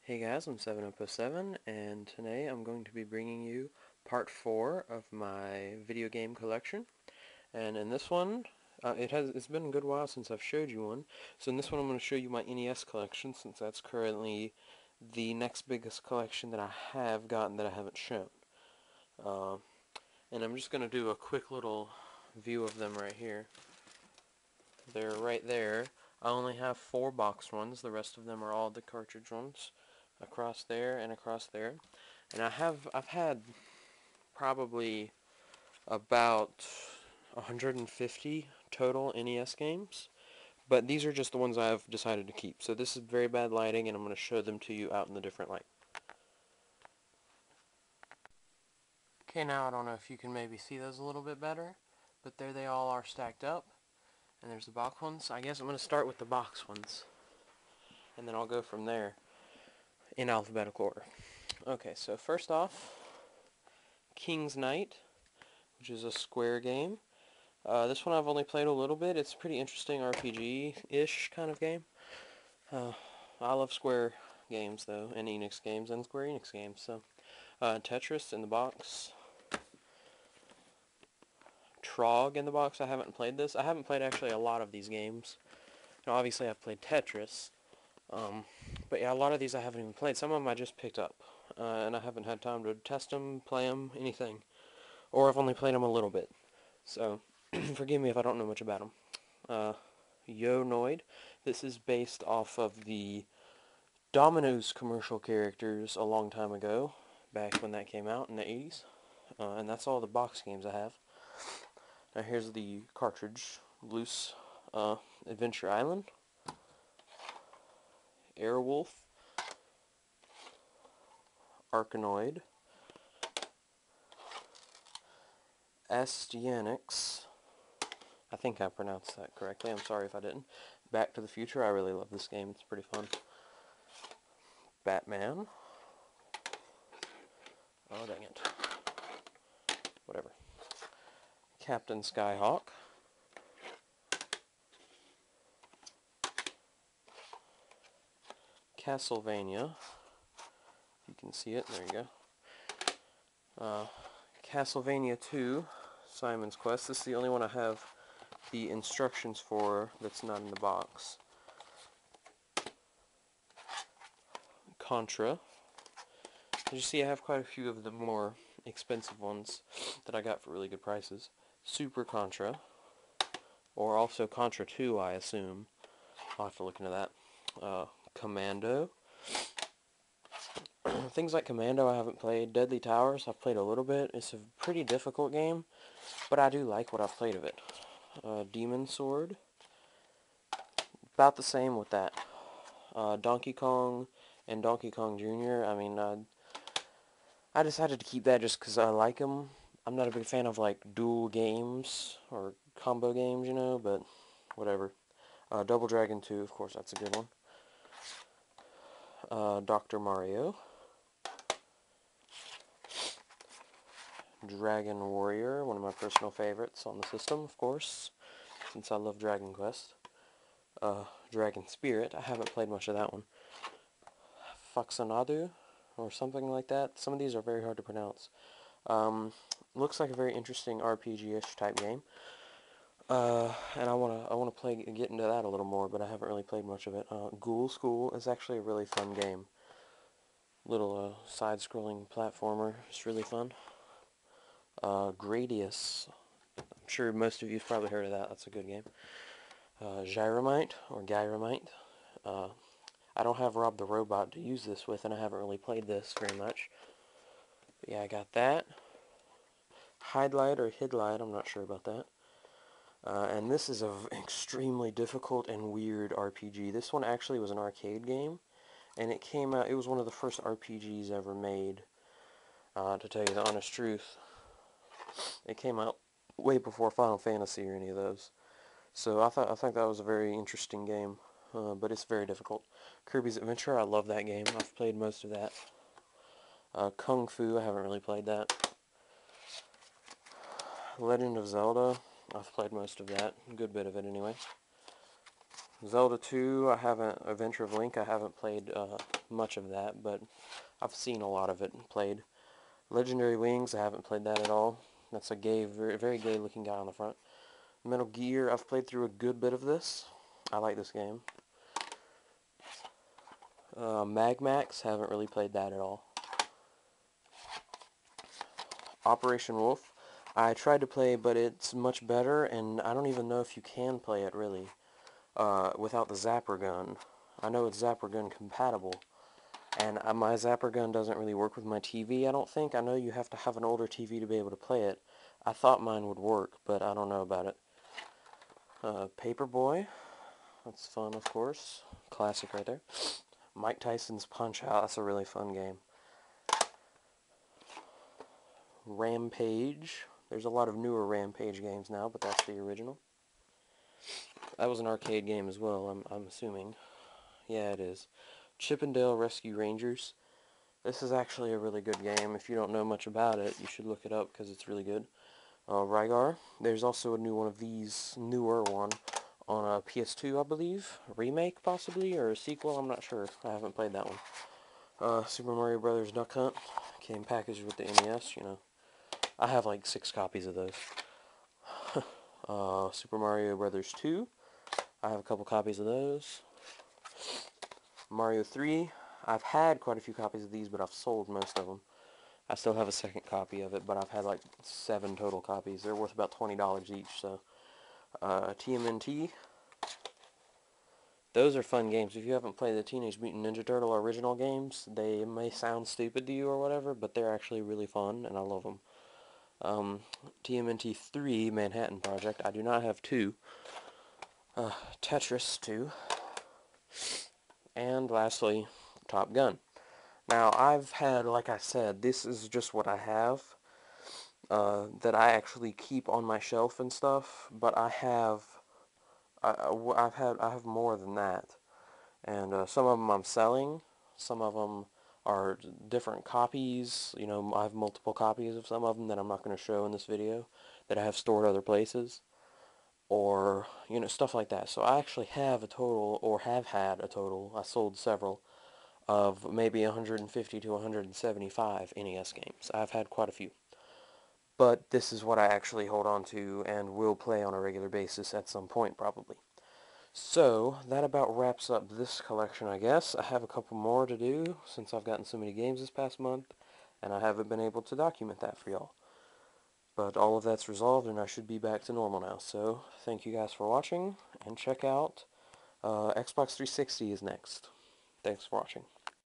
Hey guys, I'm 7up07, and today I'm going to be bringing you part 4 of my video game collection. And in this one, it's been a good while since I've showed you one. So in this one I'm going to show you my NES collection, since that's currently the next biggest collection that I have gotten that I haven't shown. And I'm just going to do a quick little view of them right here. They're right there. I only have 4 boxed ones, the rest of them are all the cartridge ones. Across there and across there. And I've had probably about 150 total NES games, but these are just the ones I've decided to keep. So this is very bad lighting, and I'm going to show them to you out in the different light. Okay, now I don't know if you can maybe see those a little bit better, but there they all are stacked up, and there's the box ones. I guess I'm going to start with the box ones, and then I'll go from there in alphabetical order. Okay, so first off, King's Knight, which is a Square game. This one I've only played a little bit. It's a pretty interesting RPG-ish kind of game. I love Square games, though, and Enix games, and Square Enix games. So, Tetris in the box. Trog in the box. I haven't played this. I haven't played actually a lot of these games. Now, obviously, I've played Tetris. But yeah, a lot of these I haven't even played. Some of them I just picked up. And I haven't had time to test them, play them, anything. Or I've only played them a little bit. So, forgive me if I don't know much about them. Yo-Noid. This is based off of the Domino's commercial characters a long time ago, back when that came out in the 80s. And that's all the box games I have. Now here's the cartridge. Loose Adventure Island. Airwolf. Arkanoid. Astyanax. I think I pronounced that correctly. I'm sorry if I didn't. Back to the Future. I really love this game. It's pretty fun. Batman. Oh, dang it. Whatever. Captain Skyhawk. Castlevania. You can see it. There you go. Castlevania 2. Simon's Quest. This is the only one I have the instructions for that's not in the box. Contra. As you see, I have quite a few of the more expensive ones that I got for really good prices. Super Contra. Or also Contra 2, I assume. I'll have to look into that. Commando. Things like Commando I haven't played. Deadly Towers I've played a little bit. It's a pretty difficult game, but I do like what I've played of it. Demon Sword. About the same with that. Donkey Kong and Donkey Kong Jr. I mean, I decided to keep that just because I like them. I'm not a big fan of like dual games or combo games, you know, but whatever. Double Dragon 2, of course, that's a good one. Dr. Mario. Dragon Warrior, one of my personal favorites on the system, of course, since I love Dragon Quest. Dragon Spirit, I haven't played much of that one. Foxanadu, or something like that. Some of these are very hard to pronounce. Looks like a very interesting RPG-ish type game. And I wanna get into that a little more, but I haven't really played much of it. Ghoul School is actually a really fun game. Little side-scrolling platformer. It's really fun. Gradius. I'm sure most of you've probably heard of that. That's a good game. Gyromite, or Gyromite. I don't have Rob the Robot to use this with, and I haven't really played this very much. But yeah, I got that. Hidelight or Hidlight, I'm not sure about that. And this is an extremely difficult and weird RPG. This one actually was an arcade game, and it came out, it was one of the first RPGs ever made, to tell you the honest truth. It came out way before Final Fantasy or any of those. So I think that was a very interesting game, but it's very difficult. Kirby's Adventure, I love that game. I've played most of that. Kung Fu, I haven't really played that. Legend of Zelda, I've played most of that. A good bit of it anyway. Zelda 2, I haven't, Adventure of Link, I haven't played much of that, but I've seen a lot of it played. Legendary Wings, I haven't played that at all. That's a gay, very, very gay looking guy on the front. Metal Gear, I've played through a good bit of this. I like this game. Mag Max, haven't really played that at all. Operation Wolf, I tried to play, but it's much better, and I don't even know if you can play it, really, without the Zapper gun. I know it's Zapper gun compatible, and my Zapper gun doesn't really work with my TV, I don't think. I know you have to have an older TV to be able to play it. I thought mine would work, but I don't know about it. Paperboy, that's fun, of course. Classic right there. Mike Tyson's Punch-Out, that's a really fun game. Rampage. There's a lot of newer Rampage games now, but that's the original. That was an arcade game as well, I'm assuming. Yeah, it is. Chip 'n Dale Rescue Rangers. This is actually a really good game. If you don't know much about it, you should look it up because it's really good. Rygar. There's also a new one of these, newer one, on a PS2, I believe. A remake, possibly, or a sequel, I'm not sure. I haven't played that one. Super Mario Brothers Duck Hunt. Came packaged with the NES, you know. I have like 6 copies of those. Super Mario Brothers 2. I have a couple copies of those. Mario 3. I've had quite a few copies of these, but I've sold most of them. I still have a second copy of it, but I've had like 7 total copies. They're worth about $20 each, so. TMNT. Those are fun games. If you haven't played the Teenage Mutant Ninja Turtle original games, they may sound stupid to you or whatever, but they're actually really fun, and I love them. TMNT 3, Manhattan Project. I do not have 2. Tetris 2. And lastly, Top Gun. Now, I've had, like I said, this is just what I have, that I actually keep on my shelf and stuff, but I have, I have more than that. And some of them I'm selling, some of them are different copies. You know, I have multiple copies of some of them that I'm not going to show in this video, that I have stored other places, or, you know, stuff like that. So I actually have a total, or have had a total, I sold several, of maybe 150 to 175 NES games. I've had quite a few. But this is what I actually hold on to and will play on a regular basis at some point, probably. So, that about wraps up this collection, I guess. I have a couple more to do, since I've gotten so many games this past month, and I haven't been able to document that for y'all. But all of that's resolved, and I should be back to normal now. So, thank you guys for watching, and check out Xbox 360 is next. Thanks for watching.